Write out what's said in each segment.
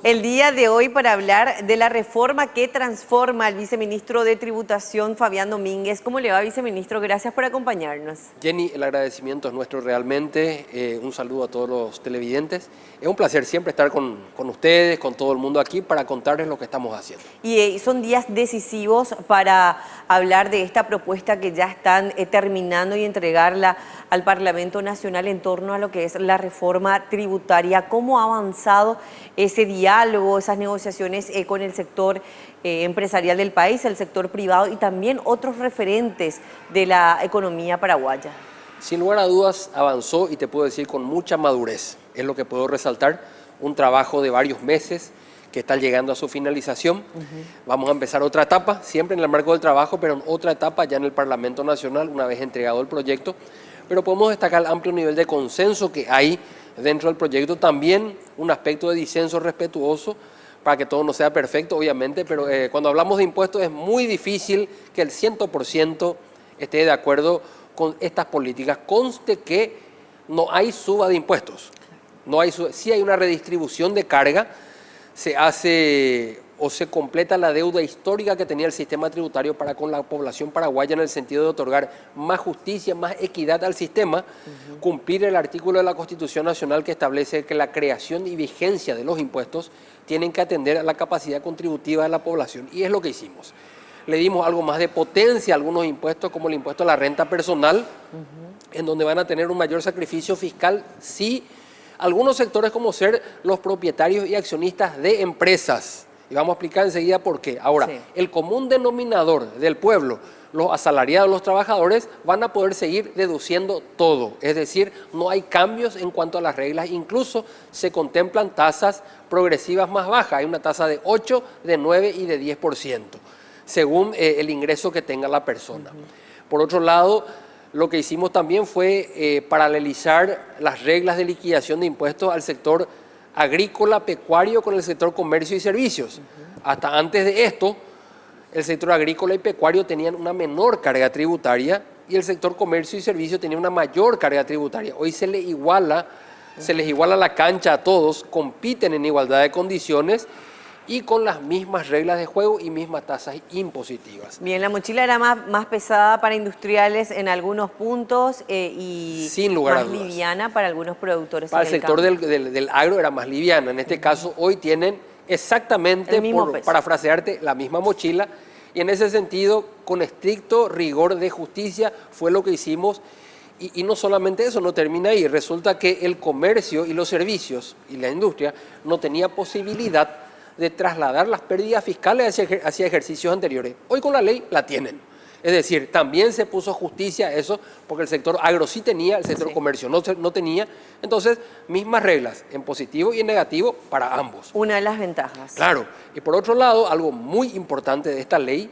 El día de hoy para hablar de la reforma que transforma al viceministro de Tributación, Fabián Domínguez. ¿Cómo le va, viceministro? Gracias por acompañarnos. Jenny, el agradecimiento es nuestro realmente. Un saludo a todos los televidentes. Es un placer siempre estar con ustedes, con todo el mundo aquí para contarles lo que estamos haciendo. Y son días decisivos para hablar de esta propuesta que ya están terminando y entregarla al Parlamento Nacional en torno a lo que es la reforma tributaria. ¿Cómo ha avanzado ese diálogo, esas negociaciones con el sector empresarial del país, el sector privado y también otros referentes de la economía paraguaya? Sin lugar a dudas avanzó y te puedo decir con mucha madurez. Es lo que puedo resaltar, un trabajo de varios meses que está llegando a su finalización. Vamos a empezar otra etapa, siempre en el marco del trabajo, pero en otra etapa ya en el Parlamento Nacional, una vez entregado el proyecto. Pero podemos destacar el amplio nivel de consenso que hay dentro del proyecto, también un aspecto de disenso respetuoso para que todo no sea perfecto, obviamente, pero cuando hablamos de impuestos es muy difícil que el 100% esté de acuerdo con estas políticas. Conste que no hay suba de impuestos, sí hay una redistribución de carga, se hace o se completa la deuda histórica que tenía el sistema tributario para con la población paraguaya en el sentido de otorgar más justicia, más equidad al sistema, cumplir el artículo de la Constitución Nacional que establece que la creación y vigencia de los impuestos tienen que atender a la capacidad contributiva de la población, y es lo que hicimos. Le dimos algo más de potencia a algunos impuestos, como el impuesto a la renta personal, en donde van a tener un mayor sacrificio fiscal, sí, algunos sectores como ser los propietarios y accionistas de empresas. Y vamos a explicar enseguida por qué. Ahora, sí, el común denominador del pueblo, los asalariados, los trabajadores, van a poder seguir deduciendo todo. Es decir, no hay cambios en cuanto a las reglas. Incluso se contemplan tasas progresivas más bajas. Hay una tasa de 8, de 9 y de 10%, según el ingreso que tenga la persona. Por otro lado, lo que hicimos también fue paralelizar las reglas de liquidación de impuestos al sector agrícola, pecuario con el sector comercio y servicios. Hasta antes de esto, el sector agrícola y pecuario tenían una menor carga tributaria y el sector comercio y servicios tenía una mayor carga tributaria. Hoy se les iguala la cancha a todos, compiten en igualdad de condiciones y con las mismas reglas de juego y mismas tasas impositivas. Bien, la mochila era más pesada para industriales en algunos puntos y sin lugar más a dudas liviana para algunos productores. Para el sector del agro era más liviana. En este caso, hoy tienen exactamente, por parafrasearte, la misma mochila. Y en ese sentido, con estricto rigor de justicia, fue lo que hicimos. Y no solamente eso, no termina ahí. Resulta que el comercio y los servicios y la industria no tenía posibilidad de trasladar las pérdidas fiscales hacia ejercicios anteriores. Hoy con la ley la tienen. Es decir, también se puso justicia a eso, porque el sector agro sí tenía, el sector comercio no tenía. Entonces, mismas reglas, en positivo y en negativo para ambos. Una de las ventajas. Claro. Y por otro lado, algo muy importante de esta ley,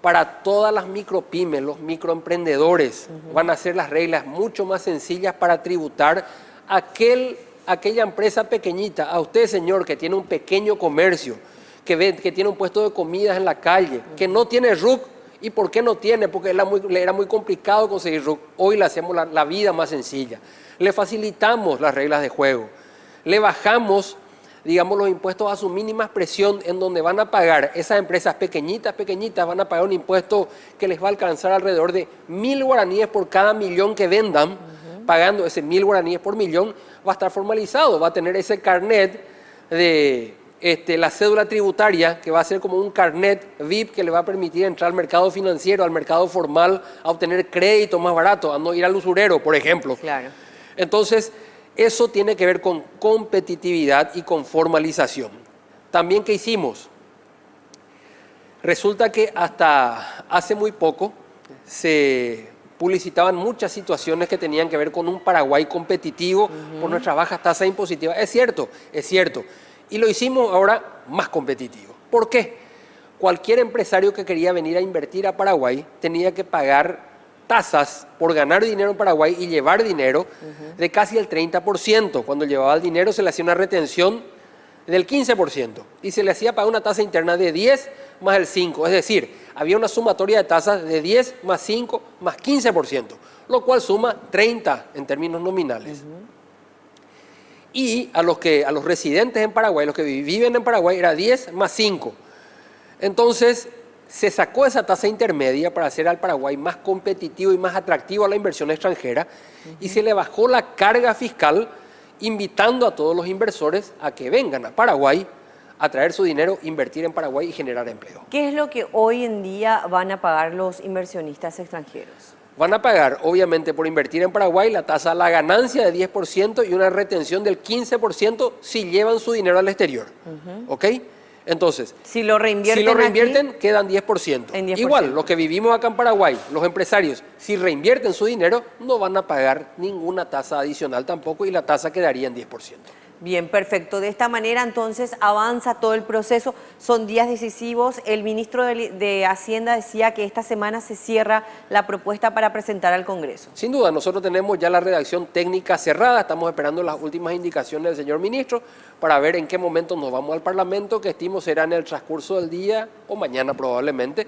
para todas las micropymes, los microemprendedores, van a ser las reglas mucho más sencillas para tributar aquella empresa pequeñita. A usted, señor, que tiene un pequeño comercio, que tiene un puesto de comidas en la calle, que no tiene RUC. ¿Y por qué no tiene? Porque era muy complicado conseguir RUC. Hoy le hacemos la vida más sencilla. Le facilitamos las reglas de juego. Le bajamos, digamos, los impuestos a su mínima expresión, en donde van a pagar esas empresas pequeñitas, van a pagar un impuesto que les va a alcanzar alrededor de 1.000 guaraníes por cada millón que vendan. Pagando ese 1.000 guaraníes por millón, va a estar formalizado, va a tener ese carnet de la cédula tributaria, que va a ser como un carnet VIP que le va a permitir entrar al mercado financiero, al mercado formal, a obtener crédito más barato, a no ir al usurero, por ejemplo. Claro. Entonces, eso tiene que ver con competitividad y con formalización. También, ¿qué hicimos? Resulta que hasta hace muy poco se publicitaban muchas situaciones que tenían que ver con un Paraguay competitivo por nuestras bajas tasas impositivas. Es cierto. Y lo hicimos ahora más competitivo. ¿Por qué? Cualquier empresario que quería venir a invertir a Paraguay tenía que pagar tasas por ganar dinero en Paraguay y llevar dinero de casi el 30%. Cuando llevaba el dinero se le hacía una retención del 15% y se le hacía pagar una tasa interna de 10 más el 5, es decir, había una sumatoria de tasas de 10 más 5 más 15%, lo cual suma 30 en términos nominales. Y a los residentes en Paraguay, los que viven en Paraguay, era 10 más 5. Entonces, se sacó esa tasa intermedia para hacer al Paraguay más competitivo y más atractivo a la inversión extranjera y se le bajó la carga fiscal, invitando a todos los inversores a que vengan a Paraguay a traer su dinero, invertir en Paraguay y generar empleo. ¿Qué es lo que hoy en día van a pagar los inversionistas extranjeros? Van a pagar, obviamente, por invertir en Paraguay la tasa a la ganancia de 10% y una retención del 15% si llevan su dinero al exterior. ¿Ok? Entonces, si lo reinvierten aquí, quedan 10%. En 10%. Igual, los que vivimos acá en Paraguay, los empresarios, si reinvierten su dinero, no van a pagar ninguna tasa adicional tampoco y la tasa quedaría en 10%. Bien, perfecto. De esta manera, entonces, avanza todo el proceso. Son días decisivos. El ministro de Hacienda decía que esta semana se cierra la propuesta para presentar al Congreso. Sin duda, nosotros tenemos ya la redacción técnica cerrada. Estamos esperando las últimas indicaciones del señor ministro para ver en qué momento nos vamos al Parlamento, que estimo será en el transcurso del día o mañana probablemente.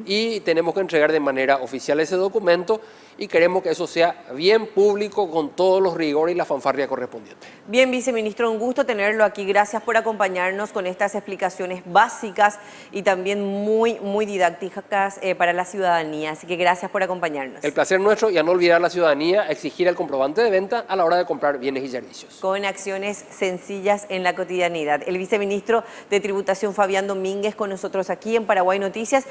Y tenemos que entregar de manera oficial ese documento y queremos que eso sea bien público con todos los rigores y la fanfarria correspondiente. Bien, viceministro, un gusto tenerlo aquí. Gracias por acompañarnos con estas explicaciones básicas y también muy didácticas para la ciudadanía. Así que gracias por acompañarnos. El placer nuestro y a no olvidar la ciudadanía exigir el comprobante de venta a la hora de comprar bienes y servicios. Con acciones sencillas en la cotidianidad. El viceministro de Tributación, Fabián Domínguez, con nosotros aquí en Paraguay Noticias.